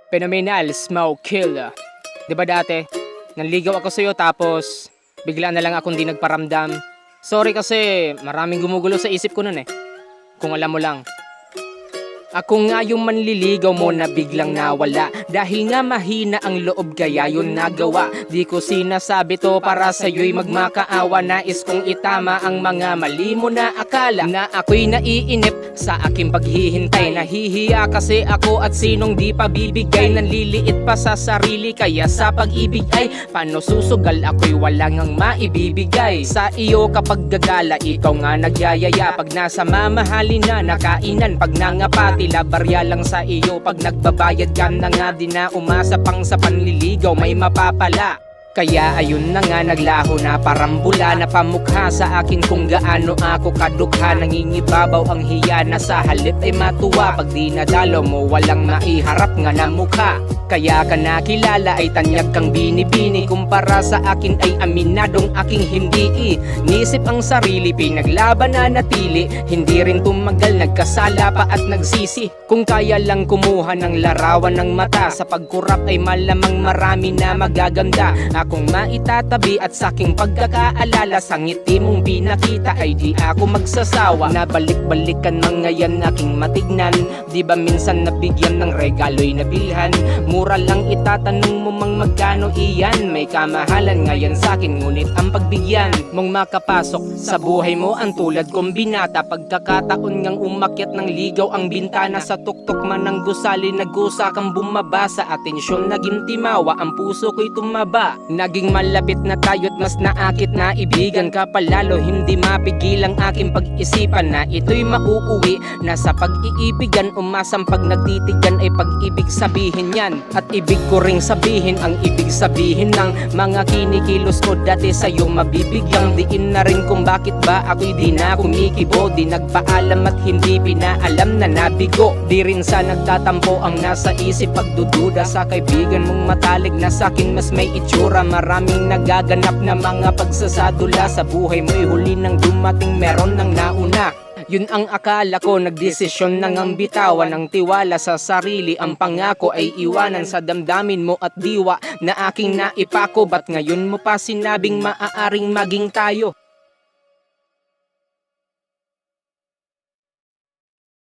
Phenomenal Smoke Killer. Di ba dati, nanligaw ako sa'yo tapos bigla na lang akong di nagparamdam. Sorry kasi maraming gumugulo sa isip ko nun eh. Kung alam mo lang. Ako nga yung manliligaw mo na biglang nawala. Dahil nga mahina ang loob kaya yun nagawa. Di ko sinasabi to para sa'yo'y magmakaawa. Nais kong itama ang mga mali mo na akala na ako'y naiinip sa aking paghihintay. Nahihiya kasi ako at sinong di pa bibigay. Nanliliit pa sa sarili kaya sa pag-ibig ay paano susugal ako'y walang ang maibibigay. Sa iyo kapag gagala ikaw nga nagyayaya. Pag nasa mamahalin na nakainan pag nangapat tila barya lang sa iyo. Pag nagbabayad ka na nga di na umasa pang sa panliligaw may mapapala. Kaya ayun na nga naglaho na parang bula na pamukha sa akin kung gaano ako kadukha. Nangingibabaw ang hiya na sa halip ay matuwa. Pag di nadalo mo walang maiharap nga na mukha. Kaya ka nakilala ay tanyag kang binibini. Kumpara sa akin ay aminadong aking hindi nisip ang sarili. Pinaglaban na natili. Hindi rin tumagal nagkasala pa at nagsisi. Kung kaya lang kumuha ng larawan ng mata. Sa pagkurap ay malamang marami na magaganda akong maitatabi at sa aking pagkakaalala. Sa ngiti mong pinakita ay di ako magsasawa. Nabalik-balikan mga yan aking matignan. Di ba minsan nabigyan ng regalo'y nabilhan. Mura lang itatanong mo mang magkano iyan. May kamahalan ngayon sa akin ngunit ang pagbigyan mong makapasok sa buhay mo ang tulad kong binata. Pagkakataon ngang umakyat ng ligaw ang bintana. Sa tuktok man ng gusali nagkusa kang bumaba. Sa atensyon naging timawa ang puso ko'y tumaba. Naging malapit na tayo't mas naakit na ibigan ka palalo. Hindi mapigil ang aking pag-isipan na ito'y mauuwi na sa pag-iibigan. Umasang pag nagtitigan ay pag-ibig sabihin yan. At ibig ko ring sabihin ang ibig sabihin ng mga kinikilos ko dati sa'yo mabibigyang diin na rin kung bakit ba ako'y di na kumikibo. Di nagpaalam at hindi pinaalam na nabigo. Di rin sa nagtatampo ang nasa isip pagdududa sa kaibigan mong matalig na sa'kin mas may itsura. Maraming nagaganap na mga pagsasadula sa buhay mo'y huli nang dumating meron nang nauna. Yun ang akala ko, nagdesisyon na ngang bitawan ang tiwala sa sarili. Ang pangako ay iwanan sa damdamin mo at diwa na aking naipako. Ba't ngayon mo pa sinabing maaaring maging tayo?